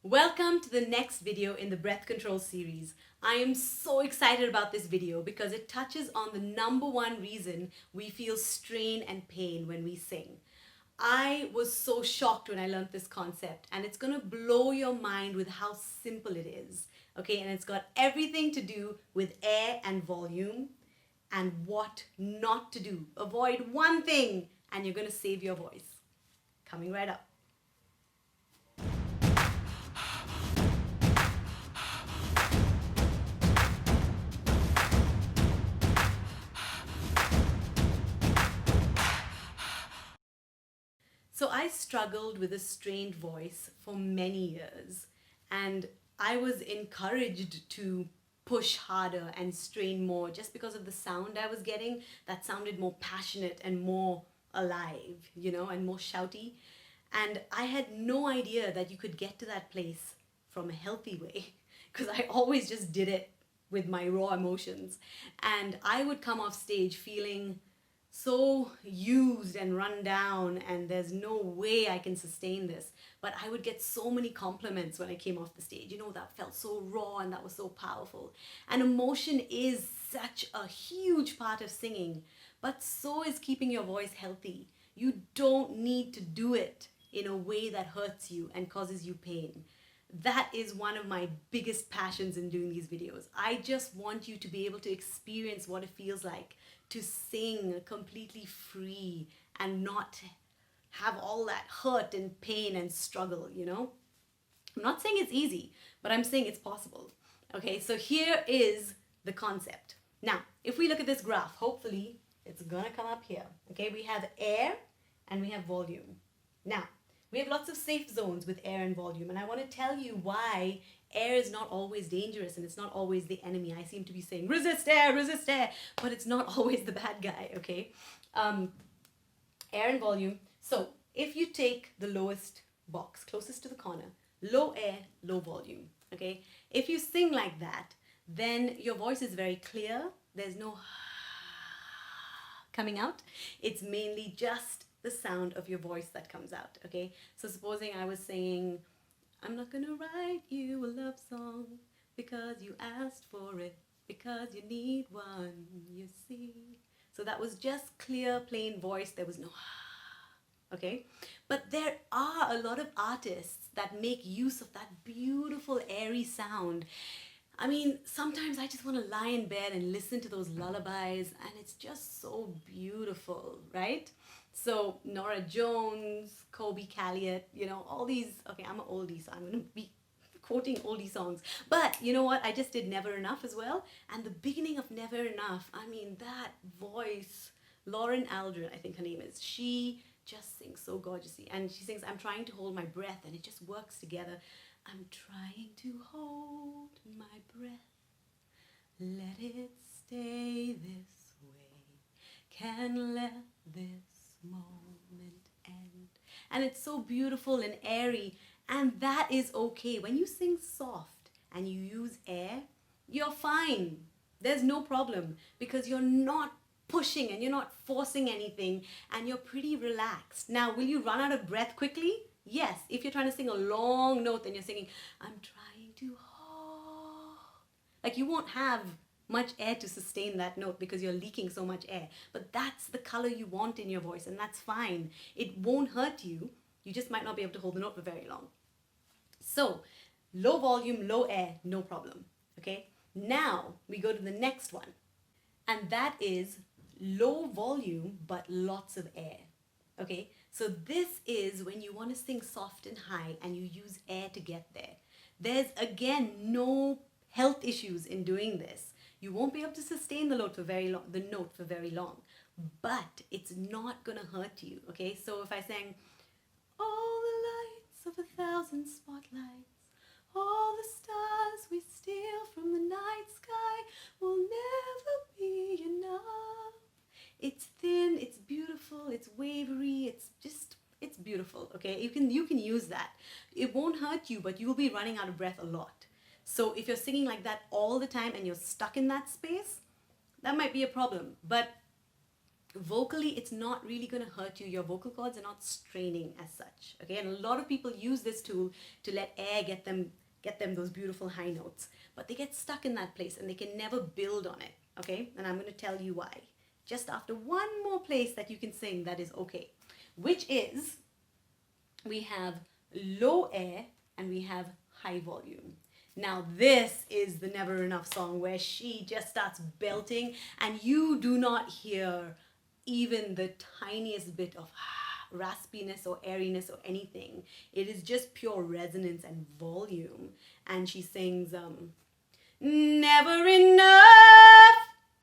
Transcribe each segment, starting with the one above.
Welcome to the next video in the breath control series. I am so excited about this video because it touches on the number one reason we feel strain and pain when we sing. I was so shocked when I learned this concept, and it's going to blow your mind with how simple it is. Okay, and it's got everything to do with air and volume and what not to do. Avoid one thing and you're going to save your voice. Coming right up. So I struggled with a strained voice for many years, and I was encouraged to push harder and strain more just because of the sound I was getting that sounded more passionate and more alive, and more shouty. And I had no idea that you could get to that place from a healthy way because I always just did it with my raw emotions. And I would come off stage feeling so used and run down, and there's no way I can sustain this. But I would get so many compliments when I came off the stage. That felt so raw and that was so powerful. And emotion is such a huge part of singing, but so is keeping your voice healthy. You don't need to do it in a way that hurts you and causes you pain. That is one of my biggest passions in doing these videos. I just want you to be able to experience what it feels like to sing completely free and not have all that hurt and pain and struggle, I'm not saying it's easy, but I'm saying it's possible. Okay, so here is the concept. Now, if we look at this graph, hopefully it's gonna come up here. Okay, we have air and we have volume. Now, we have lots of safe zones with air and volume, and I want to tell you why air is not always dangerous and it's not always the enemy. I seem to be saying resist air, but it's not always the bad guy, okay? Air and volume. So if you take the lowest box, closest to the corner, low air, low volume, okay? If you sing like that, then your voice is very clear. There's no coming out. It's mainly just the sound of your voice that comes out, okay? So supposing I was saying, I'm not gonna write you a love song because you asked for it, because you need one, you see. So that was just clear, plain voice. There was no okay? But there are a lot of artists that make use of that beautiful airy sound. I mean, sometimes I just want to lie in bed and listen to those lullabies, and it's just so beautiful, right? So Nora Jones, Kobe Calliot, all these, okay, I'm an oldie, so I'm going to be quoting oldie songs. But you know what? I just did Never Enough as well. And the beginning of Never Enough, I mean, that voice, Lauren Aldrin, I think her name is, she just sings so gorgeously. And she sings, I'm trying to hold my breath, and it just works together. I'm trying to hold my breath, let it stay this way, can let this moment end. And it's so beautiful and airy, and that is okay. When you sing soft and you use air, you're fine. There's no problem because you're not pushing and you're not forcing anything, and you're pretty relaxed. Now, will you run out of breath quickly? Yes, if you're trying to sing a long note and you're singing, I'm trying to hold, like you won't have much air to sustain that note because you're leaking so much air. But that's the color you want in your voice, and that's fine. It won't hurt you. You just might not be able to hold the note for very long. So, low volume, low air, no problem. Okay? Now, we go to the next one. And that is low volume, but lots of air. Okay, so this is when you want to sing soft and high and you use air to get there. There's again no health issues in doing this. You won't be able to sustain the note for very long, but it's not gonna hurt you. Okay, so if I sang all the lights of 1,000 spotlights, all the stars we steal from the night sky will never be enough. It's thin, it's beautiful, it's wavery, it's beautiful, okay? You can use that. It won't hurt you, but you'll be running out of breath a lot. So if you're singing like that all the time and you're stuck in that space, that might be a problem. But vocally, it's not really going to hurt you. Your vocal cords are not straining as such. Okay, and a lot of people use this tool to let air get them those beautiful high notes, but they get stuck in that place and they can never build on it. Okay, and I'm going to tell you why just after one more place that you can sing that is okay, which is we have low air and we have high volume. Now this is the Never Enough song where she just starts belting and you do not hear even the tiniest bit of raspiness or airiness or anything. It is just pure resonance and volume. And she sings never enough.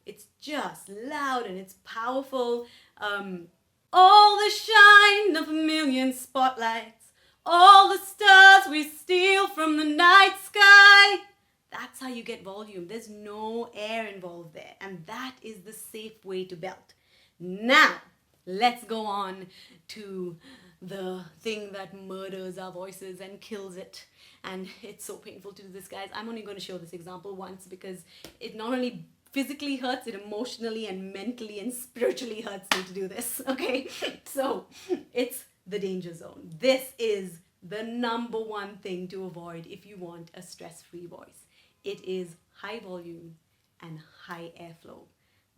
It's just loud and it's powerful. All the shine of a million spotlights, all the stars we steal from the night sky. That's how you get volume. There's no air involved there. And that is the safe way to belt. Now, let's go on to the thing that murders our voices and kills it. And it's so painful to do this, guys. I'm only going to show this example once because it not only physically hurts, it emotionally and mentally and spiritually hurts me to do this, okay? So, it's the danger zone. This is the number one thing to avoid if you want a stress-free voice. It is high volume and high airflow.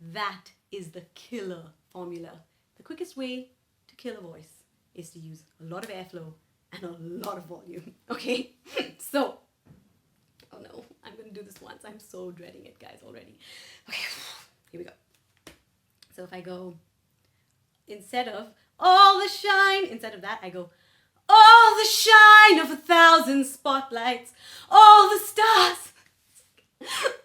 That is the killer formula. The quickest way to kill a voice is to use a lot of airflow and a lot of volume, okay? So, oh no, I'm going to do this once. I'm so dreading it, guys, already. Okay, here we go. So if I go, instead of all the shine, instead of that, I go, all the shine of 1,000 spotlights, all the stars.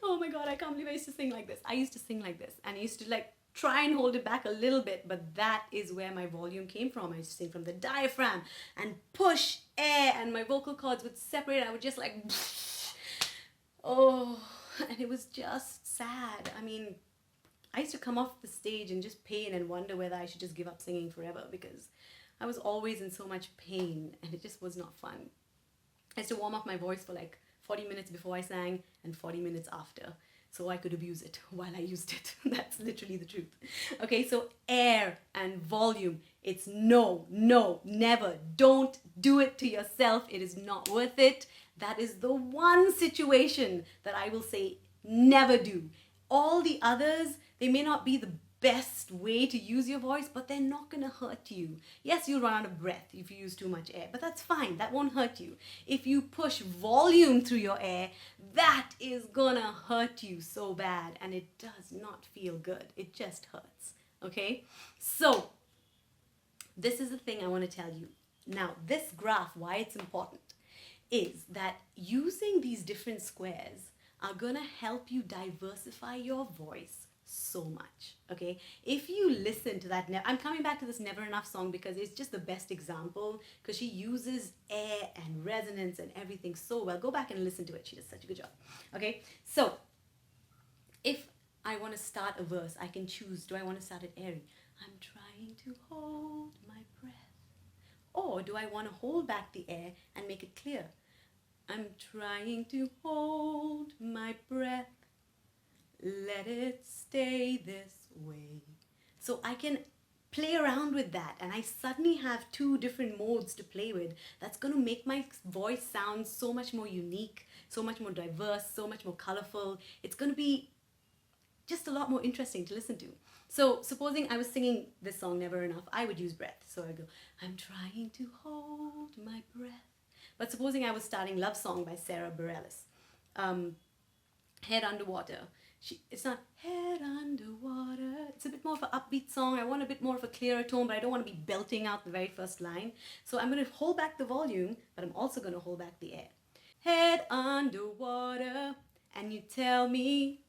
Oh my God, I can't believe I used to sing like this. I used to sing like this and I used to like try and hold it back a little bit, but that is where my volume came from. I used to sing from the diaphragm and push air and my vocal cords would separate. I would just like, oh, and it was just sad. I mean, I used to come off the stage in just pain and wonder whether I should just give up singing forever because I was always in so much pain and it just was not fun. I used to warm up my voice for like 40 minutes before I sang and 40 minutes after, so I could abuse it while I used it. That's literally the truth. Okay, so air and volume, it's no, never. Don't do it to yourself. It is not worth it. That is the one situation that I will say never do. All the others, they may not be the best way to use your voice, but they're not going to hurt you. Yes, you'll run out of breath if you use too much air, but that's fine. That won't hurt you. If you push volume through your air, that is going to hurt you so bad, and it does not feel good. It just hurts, okay? So, this is the thing I want to tell you. Now, this graph, why it's important, is that using these different squares are going to help you diversify your voice so much, okay? If you listen to that, I'm coming back to this Never Enough song because it's just the best example because she uses air and resonance and everything so well. Go back and listen to it. She does such a good job, okay? So, if I want to start a verse, I can choose, do I want to start it airy? I'm trying to hold my breath. Or do I want to hold back the air and make it clear? I'm trying to hold my breath. Let it stay this way. So I can play around with that and I suddenly have two different modes to play with. That's going to make my voice sound so much more unique, so much more diverse, so much more colorful. It's going to be just a lot more interesting to listen to. So supposing I was singing this song, Never Enough, I would use breath. So I go, I'm trying to hold my breath. But supposing I was starting Love Song by Sarah Bareilles, Head Underwater. It's not head underwater. It's a bit more of an upbeat song. I want a bit more of a clearer tone, but I don't want to be belting out the very first line. So I'm going to hold back the volume, but I'm also going to hold back the air. Head underwater, and you tell me,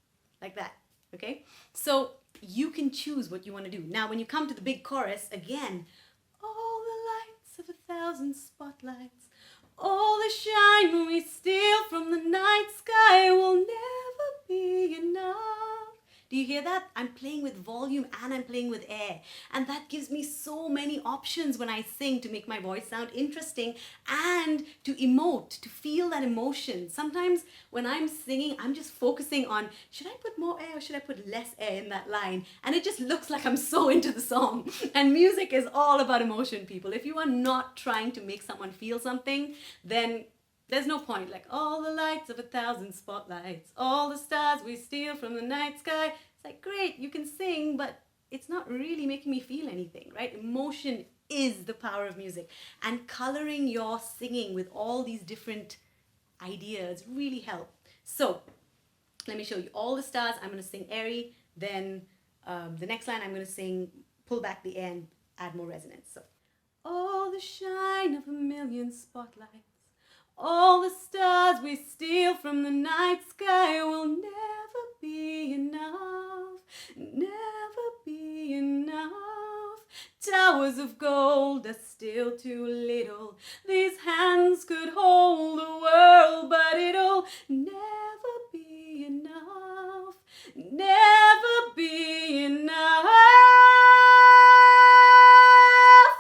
like that, okay? So you can choose what you want to do. Now, when you come to the big chorus, again, all the lights of 1,000 spotlights, all the shine we steal from the night sky will never be enough. Do you hear that? I'm playing with volume and I'm playing with air. And that gives me so many options when I sing to make my voice sound interesting and to emote, to feel that emotion. Sometimes when I'm singing, I'm just focusing on, should I put more air or should I put less air in that line? And it just looks like I'm so into the song. And music is all about emotion, people. If you are not trying to make someone feel something, then there's no point. Like, all the lights of 1,000 spotlights, all the stars we steal from the night sky. It's like, great, you can sing, but it's not really making me feel anything, right? Emotion is the power of music. And coloring your singing with all these different ideas really help. So let me show you all the stars. I'm going to sing airy. Then the next line I'm going to sing, pull back the air and add more resonance. So, all the shine of 1,000,000 spotlights, all the stars we steal from the night sky will never be enough, never be enough. Towers of gold are still too little. These hands could hold the world, but it'll never be enough, never be enough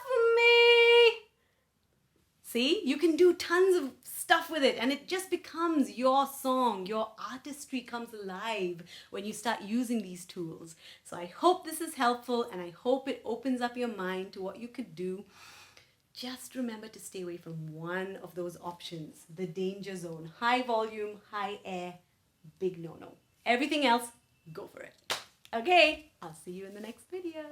for me. See, you can do tons of stuff with it and it just becomes your song. Your artistry comes alive when you start using these tools. So I hope this is helpful and I hope it opens up your mind to what you could do. Just remember to stay away from one of those options, the danger zone. High volume, high air, big no-no. Everything else, go for it. Okay, I'll see you in the next video.